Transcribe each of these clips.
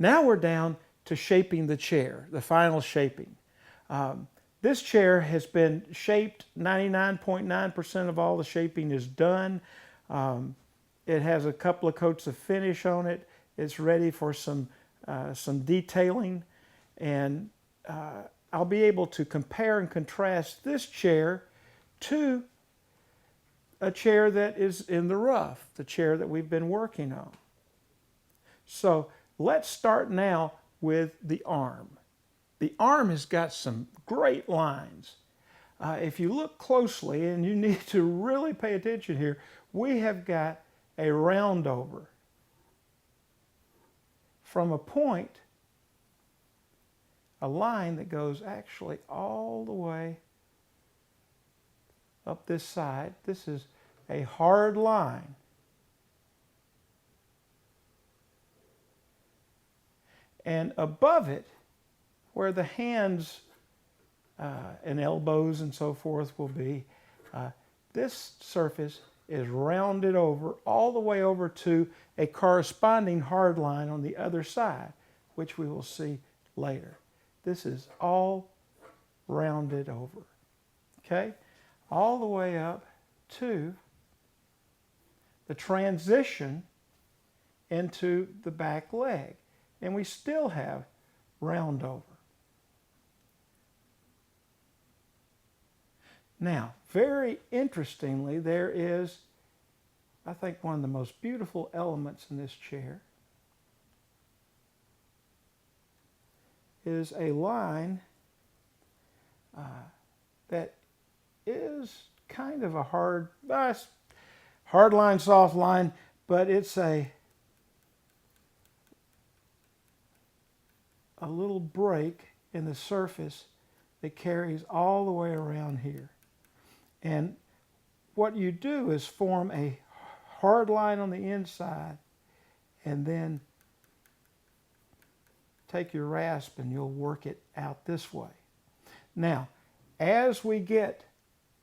Now we're down to shaping the chair, the final shaping. This chair has been shaped. 99.9% of all the shaping is done. It has a couple of coats of finish on it. It's ready for some detailing, and I'll be able to compare and contrast this chair to a chair that is in the rough, the chair that we've been working on. So let's start now with the arm. The arm has got some great lines. If you look closely, and you need to really pay attention here, we have got a round over from a point, a line that goes actually all the way up this side. This is a hard line. And above it, where the hands and elbows and so forth will be, this surface is rounded over all the way over to a corresponding hard line on the other side, which we will see later. This is all rounded over, okay? All the way up to the transition into the back leg. And we still have round over. Now, very interestingly, there is, I think, one of the most beautiful elements in this chair is a line that is kind of a hard line, soft line, but it's a little break in the surface that carries all the way around here. And what you do is form a hard line on the inside, and then take your rasp and you'll work it out this way. Now, as we get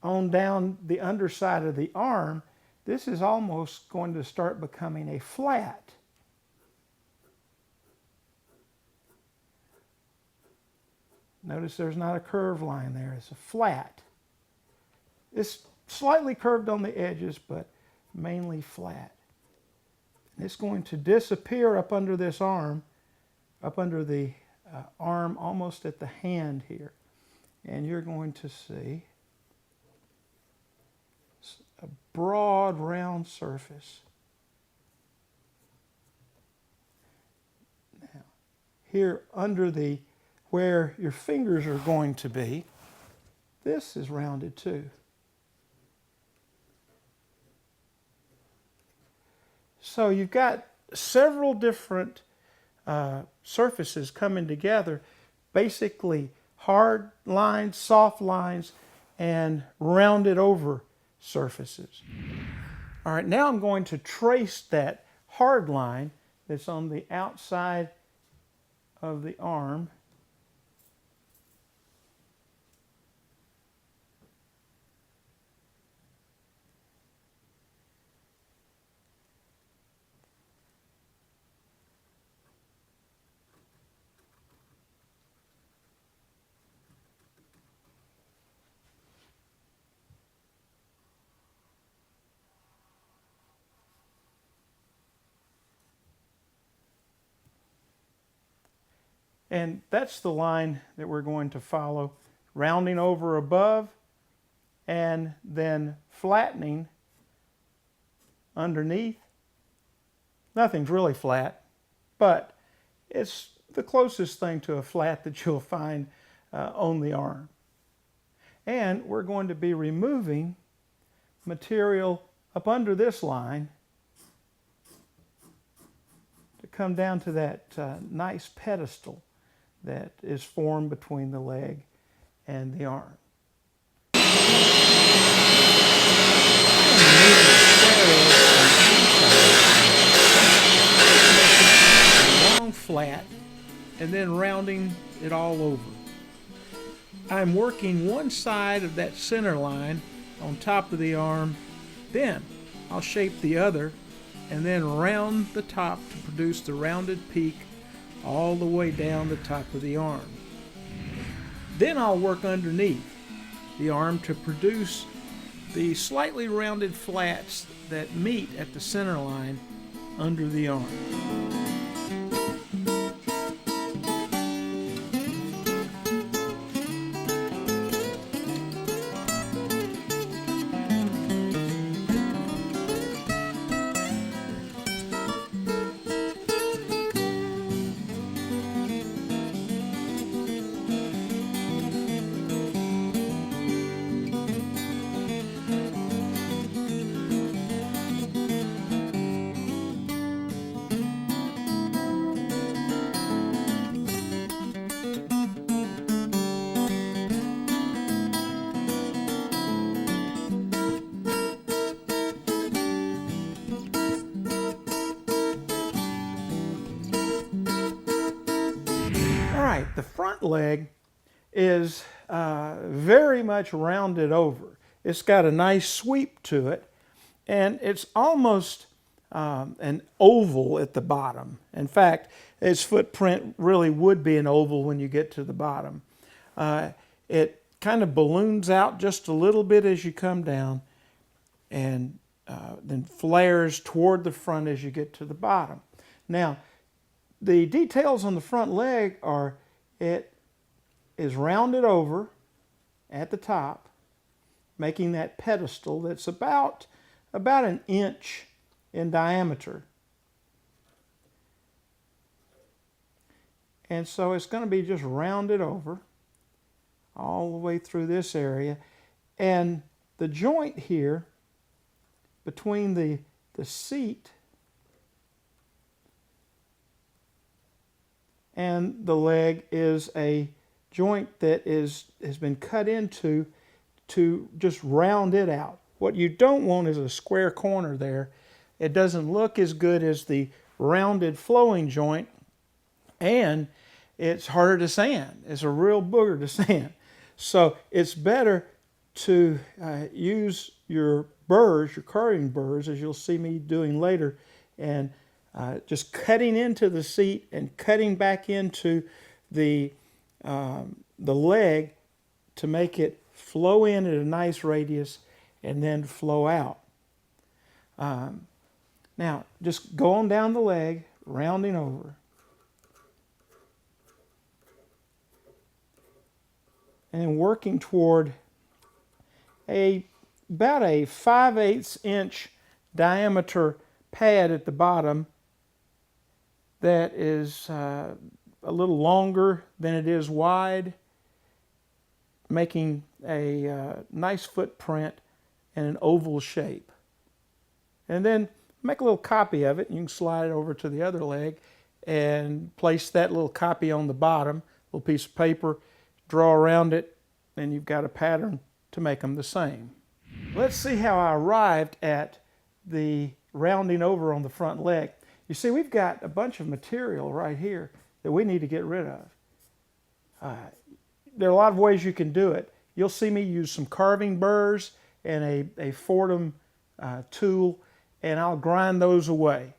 on down the underside of the arm, this is almost going to start becoming a flat. Notice there's not a curved line there, it's a flat. It's slightly curved on the edges, but mainly flat. It's going to disappear up under this arm, up under the arm almost at the hand here. And you're going to see a broad round surface. Now, here under where your fingers are going to be, this is rounded too. So you've got several different surfaces coming together, basically hard lines, soft lines, and rounded over surfaces. All right, now I'm going to trace that hard line that's on the outside of the arm. And that's the line that we're going to follow, rounding over above and then flattening underneath. Nothing's really flat, but it's the closest thing to a flat that you'll find on the arm. And we're going to be removing material up under this line to come down to that nice pedestal that is formed between the leg and the arm. Long flat and then rounding it all over. I'm working one side of that center line on top of the arm, then I'll shape the other and then round the top to produce the rounded peak all the way down the top of the arm. Then I'll work underneath the arm to produce the slightly rounded flats that meet at the center line under the arm. The front leg is very much rounded over. It's got a nice sweep to it, and it's almost an oval at the bottom. In fact, its footprint really would be an oval when you get to the bottom. It kind of balloons out just a little bit as you come down, and then flares toward the front as you get to the bottom. Now, the details on the front leg are it is rounded over at the top, making that pedestal that's about an inch in diameter. And so it's going to be just rounded over all the way through this area. And the joint here between the seat and the leg is a joint that has been cut into to just round it out. What you don't want is a square corner there. It doesn't look as good as the rounded flowing joint, and it's harder to sand. It's a real booger to sand. So it's better to use your burrs, your carving burrs, as you'll see me doing later, and just cutting into the seat and cutting back into the leg to make it flow in at a nice radius and then flow out. Now, just go on down the leg, rounding over. And then working toward about a 5/8 inch diameter pad at the bottom that is a little longer than it is wide, making a nice footprint in an oval shape. And then make a little copy of it. You can slide it over to the other leg and place that little copy on the bottom, little piece of paper, draw around it, and you've got a pattern to make them the same. Let's see how I arrived at the rounding over on the front leg. You see, we've got a bunch of material right here that we need to get rid of. There are a lot of ways you can do it. You'll see me use some carving burrs and a Fordham tool, and I'll grind those away.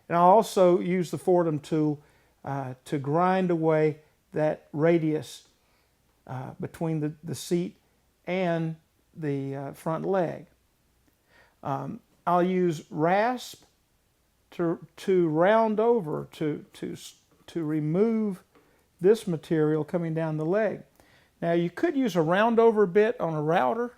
And I'll also use the Fordham tool to grind away that radius between the seat and the front leg. I'll use rasp to round over, to remove this material coming down the leg. Now, you could use a round over bit on a router.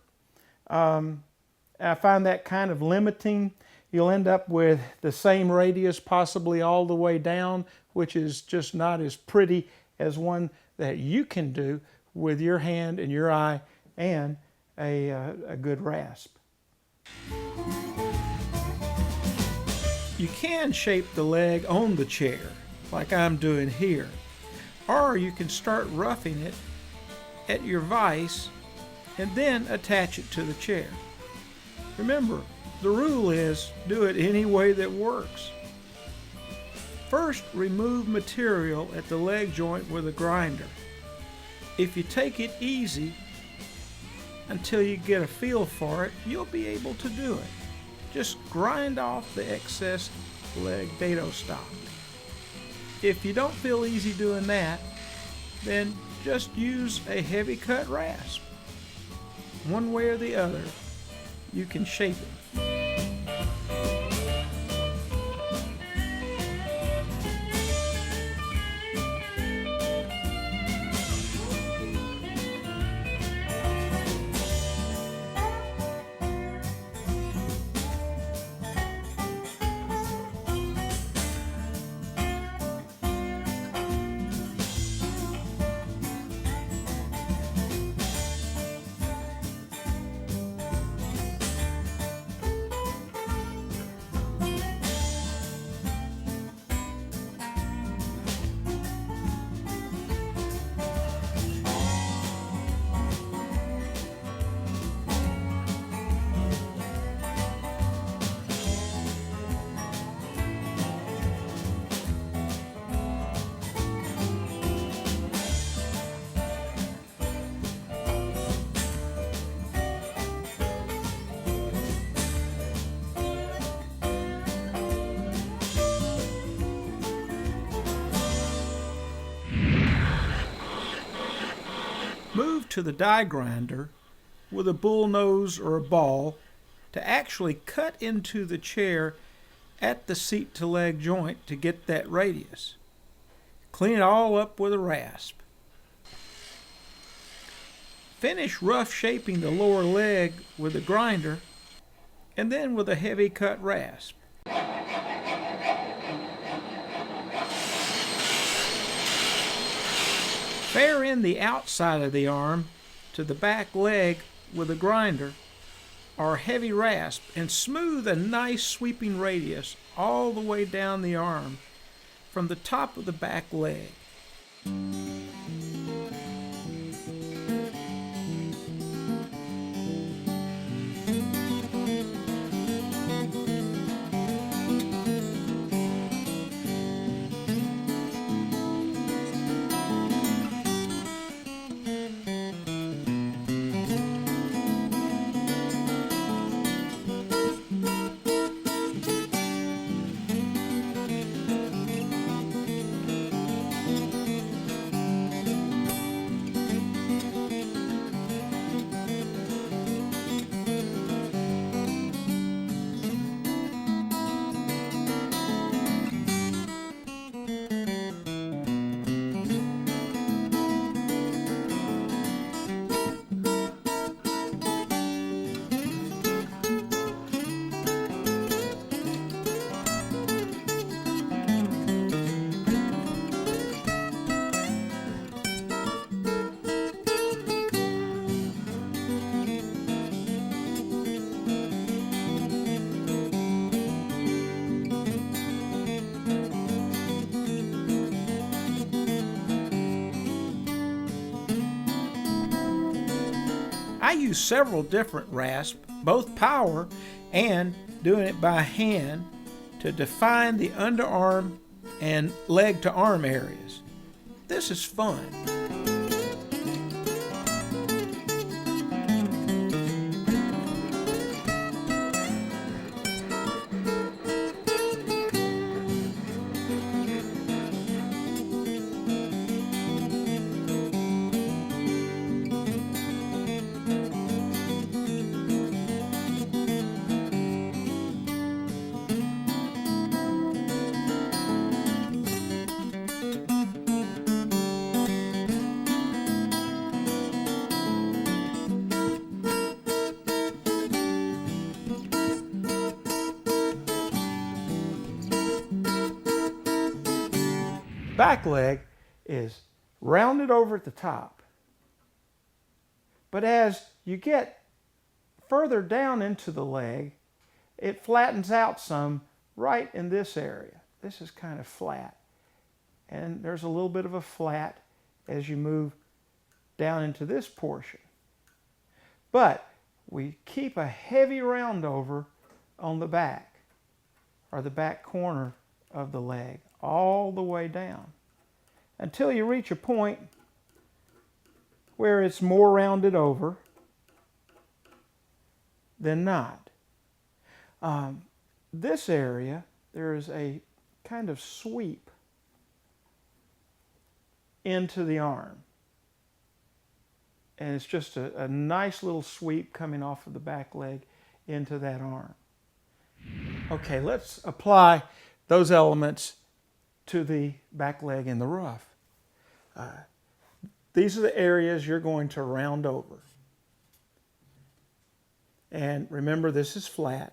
I find that kind of limiting. You'll end up with the same radius possibly all the way down, which is just not as pretty as one that you can do with your hand and your eye and a good rasp. You can shape the leg on the chair like I'm doing here, or you can start roughing it at your vise and then attach it to the chair. Remember, the rule is do it any way that works. First, remove material at the leg joint with a grinder. If you take it easy until you get a feel for it, you'll be able to do it. Just grind off the excess leg dado stock. If you don't feel easy doing that, then just use a heavy cut rasp. One way or the other, you can shape it. Move to the die grinder with a bull nose or a ball to actually cut into the chair at the seat to leg joint to get that radius. Clean it all up with a rasp. Finish rough shaping the lower leg with a grinder and then with a heavy cut rasp. Fair in the outside of the arm to the back leg with a grinder or heavy rasp and smooth a nice sweeping radius all the way down the arm from the top of the back leg. I use several different rasps, both power and doing it by hand, to define the underarm and leg to arm areas. This is fun. Back leg is rounded over at the top. But as you get further down into the leg, it flattens out some right in this area. This is kind of flat. And there's a little bit of a flat as you move down into this portion. But we keep a heavy round over on the back, or the back corner of the leg, all the way down until you reach a point where it's more rounded over than not. This area, there is a kind of sweep into the arm. And it's just a nice little sweep coming off of the back leg into that arm. Okay, let's apply those elements to the back leg in the rough. These are the areas you're going to round over. And remember, this is flat.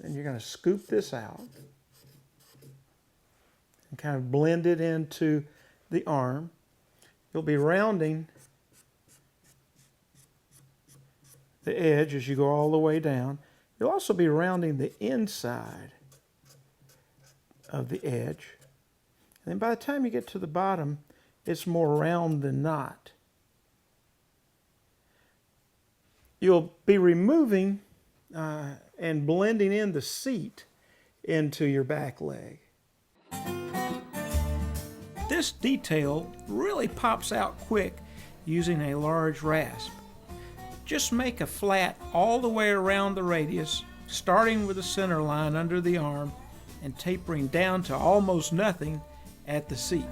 And you're going to scoop this out and kind of blend it into the arm. You'll be rounding the edge as you go all the way down. You'll also be rounding the inside of the edge. And then by the time you get to the bottom, it's more round than not. You'll be removing and blending in the seat into your back leg. This detail really pops out quick using a large rasp. Just make a flat all the way around the radius, starting with the center line under the arm and tapering down to almost nothing at the seat.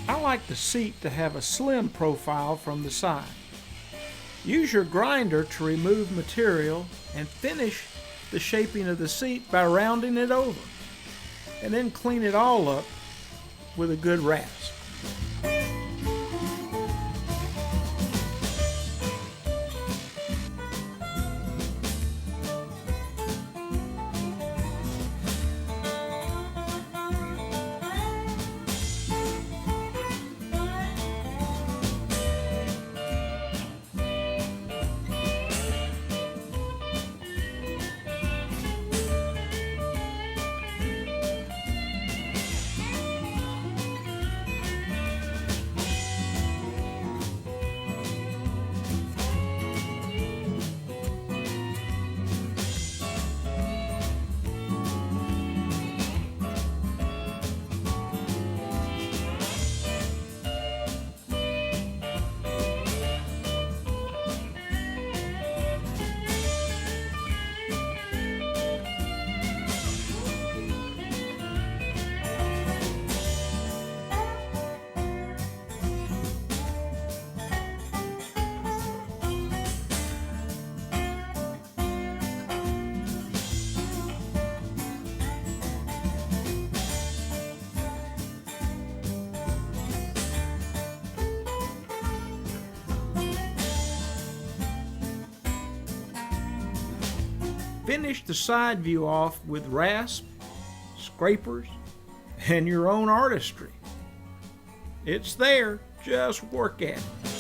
I like the seat to have a slim profile from the side. Use your grinder to remove material and finish the shaping of the seat by rounding it over. And then clean it all up with a good rasp. Finish the side view off with rasp, scrapers, and your own artistry. It's there, just work at it.